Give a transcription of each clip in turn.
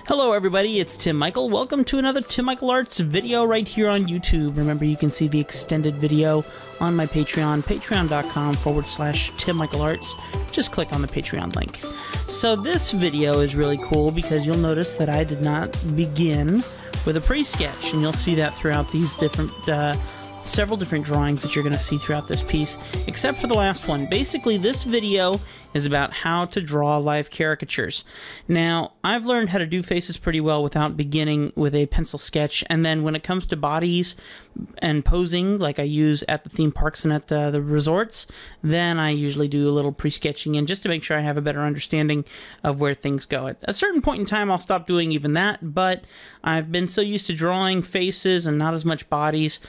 Hello everybody, it's Tim Michael. Welcome to another Tim Michael Arts video right here on YouTube. Remember, you can see the extended video on my Patreon, patreon.com/Tim Michael Arts. Just click on the Patreon link. So this video is really cool because you'll notice that I did not begin with a pre-sketch, and you'll see that throughout these different several different drawings that you're going to see throughout this piece, except for the last one. Basically, this video is about how to draw live caricatures. Now, I've learned how to do faces pretty well without beginning with a pencil sketch, and then when it comes to bodies and posing, like I use at the theme parks and at the resorts, then I usually do a little pre-sketching in just to make sure I have a better understanding of where things go. At a certain point in time, I'll stop doing even that, but I've been so used to drawing faces and not as much bodies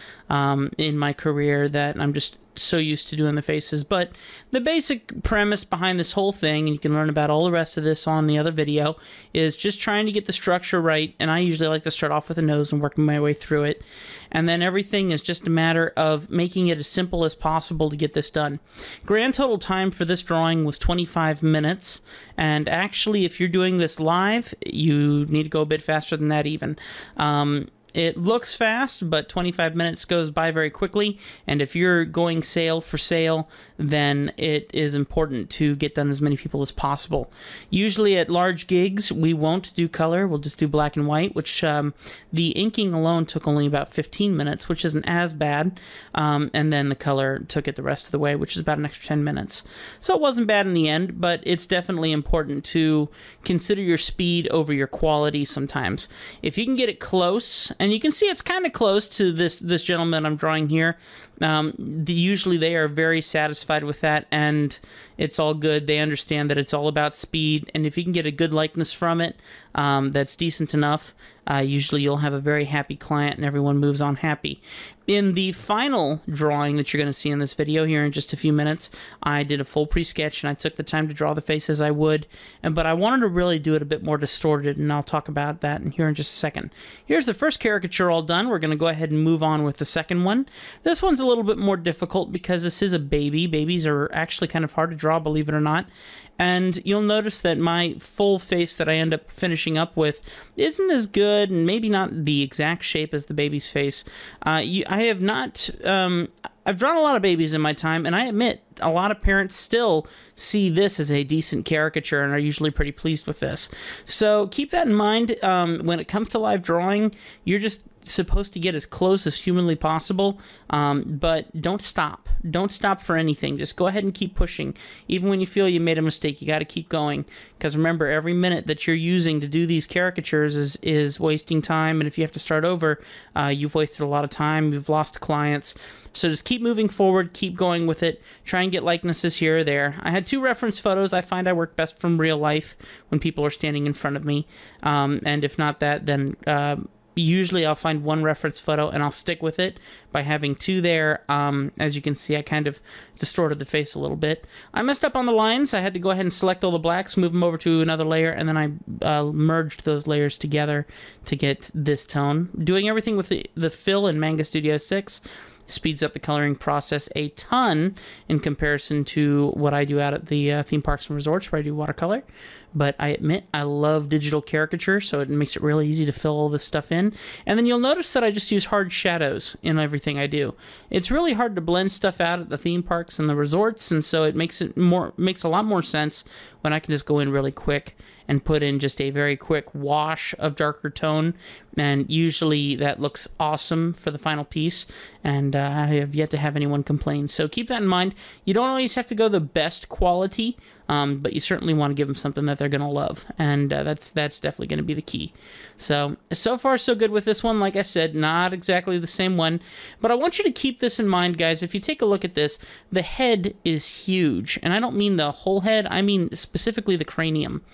in my career that I'm just so used to doing the faces. But the basic premise behind this whole thing, and you can learn about all the rest of this on the other video, is just trying to get the structure right. And I usually like to start off with a nose and work my way through it, and then everything is just a matter of making it as simple as possible to get this done. Grand total time for this drawing was 25 minutes, and actually if you're doing this live, you need to go a bit faster than that even. It looks fast, but 25 minutes goes by very quickly, and if you're going sale for sale, then it is important to get done as many people as possible. Usually at large gigs, we won't do color, we'll just do black and white, which the inking alone took only about 15 minutes, which isn't as bad, and then the color took it the rest of the way, which is about an extra 10 minutes. So it wasn't bad in the end, but it's definitely important to consider your speed over your quality sometimes. If you can get it close, and you can see it's kind of close to this gentleman I'm drawing here. Usually they are very satisfied with that, and it's all good. They understand that it's all about speed, and if you can get a good likeness from it that's decent enough, usually you'll have a very happy client and everyone moves on happy. In the final drawing that you're going to see in this video here in just a few minutes, I did a full pre-sketch and I took the time to draw the face as I would, but I wanted to really do it a bit more distorted, and I'll talk about that here in just a second. Here's the first caricature all done. We're going to go ahead and move on with the second one. This one's a little bit more difficult because this is a baby. Babies are actually kind of hard to draw, believe it or not. And you'll notice that my full face that I end up finishing up with isn't as good, and maybe not the exact shape as the baby's face. I have not... I've drawn a lot of babies in my time, and I admit a lot of parents still see this as a decent caricature and are usually pretty pleased with this. So keep that in mind. When it comes to live drawing, you're just supposed to get as close as humanly possible, but don't stop. Don't stop for anything. Just go ahead and keep pushing. Even when you feel you made a mistake, you got to keep going, because remember, every minute that you're using to do these caricatures is wasting time, and if you have to start over, you've wasted a lot of time, you've lost clients. So just keep moving forward, keep going with it, try and get likenesses here or there. I had 2 reference photos. I find I work best from real life when people are standing in front of me, and if not that, then usually I'll find 1 reference photo and I'll stick with it by having 2 there. As you can see, I kind of distorted the face a little bit. I messed up on the lines. I had to go ahead and select all the blacks, move them over to another layer, and then I merged those layers together to get this tone. Doing everything with the fill in Manga Studio 6 speeds up the coloring process a ton in comparison to what I do out at the theme parks and resorts, where I do watercolor. But I admit I love digital caricature, so it makes it really easy to fill all this stuff in. And then you'll notice that I just use hard shadows in everything I do. It's really hard to blend stuff out at the theme parks and the resorts, and so it makes a lot more sense when I can just go in really quick and put in just a very quick wash of darker tone, and usually that looks awesome for the final piece, and I have yet to have anyone complain. So keep that in mind. You don't always have to go the best quality, but you certainly want to give them something that they're going to love, and that's definitely going to be the key. So far so good with this one. Like I said, not exactly the same one, but I want you to keep this in mind, guys. If you take a look at this, the head is huge, and I don't mean the whole head, I mean specifically the cranium.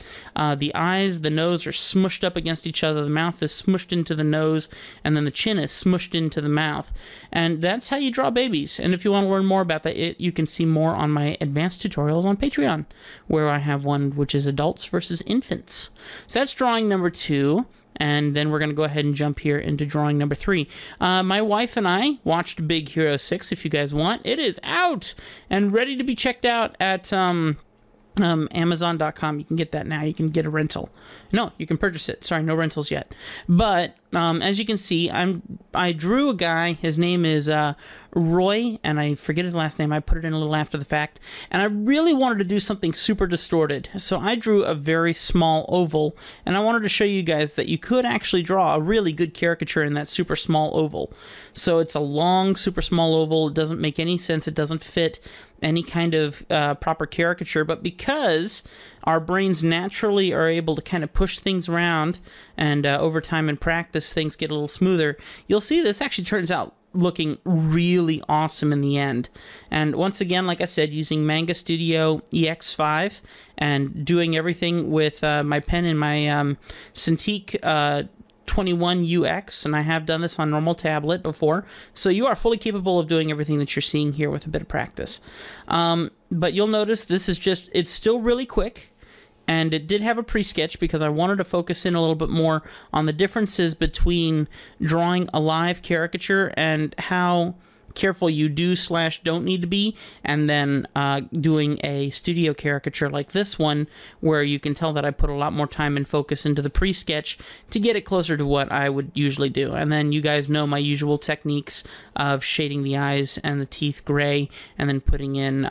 The eyes, the nose are smushed up against each other, the mouth is smushed into the nose, and then the chin is smushed into the mouth, and that's how you draw babies. And if you want to learn more about that, you can see more on my advanced tutorials on Patreon, where I have one which is adults versus infants. So that's drawing number 2. And then we're going to go ahead and jump here into drawing number 3. My wife and I watched Big Hero 6, if you guys want. It is out and ready to be checked out at Amazon.com, you can get that now. You can get a rental. No, you can purchase it. Sorry, no rentals yet. But as you can see, I drew a guy. His name is Roy, and I forget his last name. I put it in a little after the fact. And I really wanted to do something super distorted. So I drew a very small oval, and I wanted to show you guys that you could actually draw a really good caricature in that super small oval. So it's a long, super small oval. It doesn't make any sense. It doesn't fit any kind of proper caricature, but because our brains naturally are able to kind of push things around, and over time in practice things get a little smoother, you'll see this actually turns out looking really awesome in the end. And once again, like I said, using Manga Studio EX5 and doing everything with my pen and my Cintiq 21UX, and I have done this on normal tablet before, so you are fully capable of doing everything that you're seeing here with a bit of practice. But you'll notice this is just, it's still really quick, and it did have a pre-sketch because I wanted to focus in a little bit more on the differences between drawing a live caricature and how careful you do/don't need to be, and then doing a studio caricature like this one, where you can tell that I put a lot more time and focus into the pre-sketch to get it closer to what I would usually do. And then you guys know my usual techniques of shading the eyes and the teeth gray, and then putting in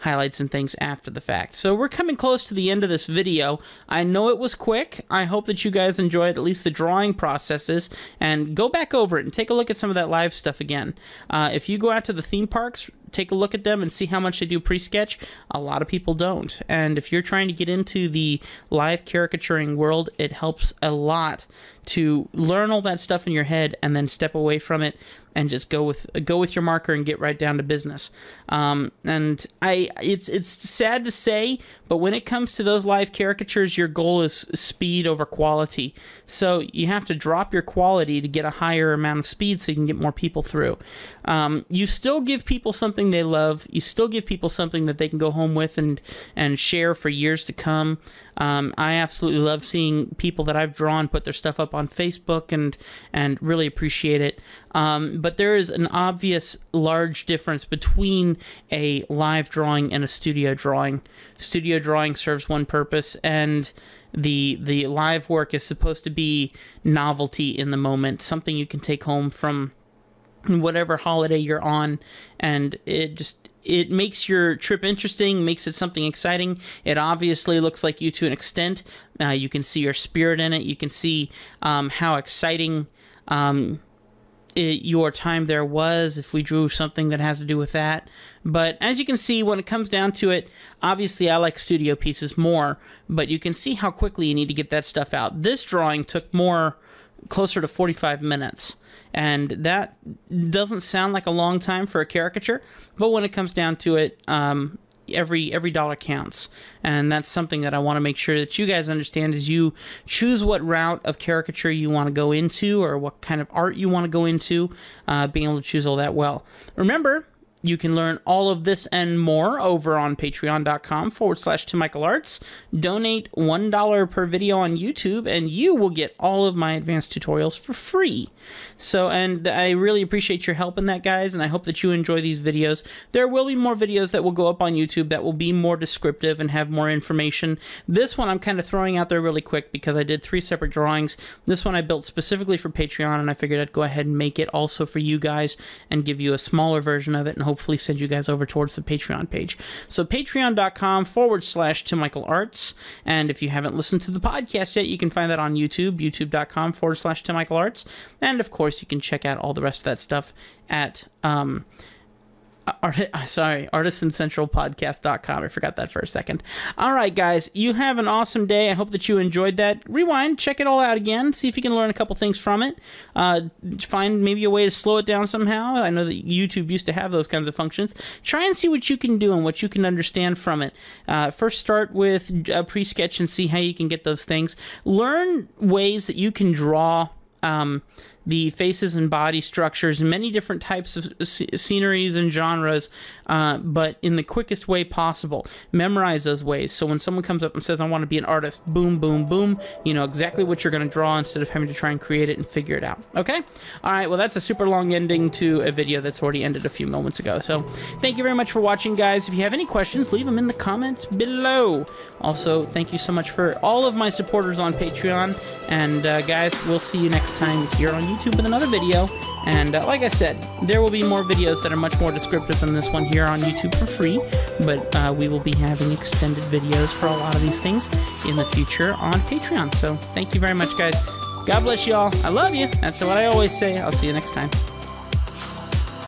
highlights and things after the fact. So we're coming close to the end of this video. I know it was quick. I hope that you guys enjoyed at least the drawing processes, and go back over it and take a look at some of that live stuff again. If you go out to the theme parks, take a look at them and see how much they do pre-sketch. A lot of people don't. And if you're trying to get into the live caricaturing world, it helps a lot to learn all that stuff in your head and then step away from it and just go with your marker and get right down to business. It's sad to say, but when it comes to those live caricatures, your goal is speed over quality. So you have to drop your quality to get a higher amount of speed so you can get more people through. You still give people something they love. You still give people something that they can go home with and share for years to come. I absolutely love seeing people that I've drawn put their stuff up on Facebook and really appreciate it. But there is an obvious large difference between a live drawing and a studio drawing. Studio drawing serves one purpose, and the live work is supposed to be novelty in the moment, something you can take home from whatever holiday you're on, and it makes your trip interesting, makes it something exciting. It obviously looks like you to an extent. You can see your spirit in it. You can see how exciting your time there was if we drew something that has to do with that. But as you can see, when it comes down to it, obviously I like studio pieces more, but you can see how quickly you need to get that stuff out. This drawing took closer to 45 minutes. And that doesn't sound like a long time for a caricature, but when it comes down to it, every dollar counts. And that's something that I want to make sure that you guys understand as you choose what route of caricature you want to go into, or what kind of art you want to go into, being able to choose all that well. Remember, you can learn all of this and more over on patreon.com/TimMichaelArts. Donate $1 per video on YouTube, and you will get all of my advanced tutorials for free. So, and I really appreciate your help in that, guys, and I hope that you enjoy these videos. There will be more videos that will go up on YouTube that will be more descriptive and have more information. This one I'm kind of throwing out there really quick because I did 3 separate drawings. This one I built specifically for Patreon, and I figured I'd go ahead and make it also for you guys and give you a smaller version of it, and hopefully send you guys over towards the Patreon page. So patreon.com/TimMichaelArts. And if you haven't listened to the podcast yet, you can find that on YouTube, youtube.com/TimMichaelArts. And of course, you can check out all the rest of that stuff at artisancentralpodcast.com. I forgot that for a second. All right, guys, you have an awesome day. I hope that you enjoyed that. Rewind, check it all out again, see if you can learn a couple things from it. Find maybe a way to slow it down somehow. I know that YouTube used to have those kinds of functions. Try and see what you can do and what you can understand from it. First, start with a pre-sketch and see how you can get those things. Learn ways that you can draw the faces and body structures, many different types of sceneries and genres, but in the quickest way possible. Memorize those ways. So when someone comes up and says, I want to be an artist, boom, boom, boom, you know exactly what you're going to draw instead of having to try and create it and figure it out. Okay? All right, well, that's a super long ending to a video that's already ended a few moments ago. So thank you very much for watching, guys. If you have any questions, leave them in the comments below. Also, thank you so much for all of my supporters on Patreon. And guys, we'll see you next time here on YouTube with another video. And like I said, there will be more videos that are much more descriptive than this one here on YouTube for free. But we will be having extended videos for a lot of these things in the future on Patreon. So thank you very much, guys. God bless you all. I love you. That's what I always say. I'll see you next time.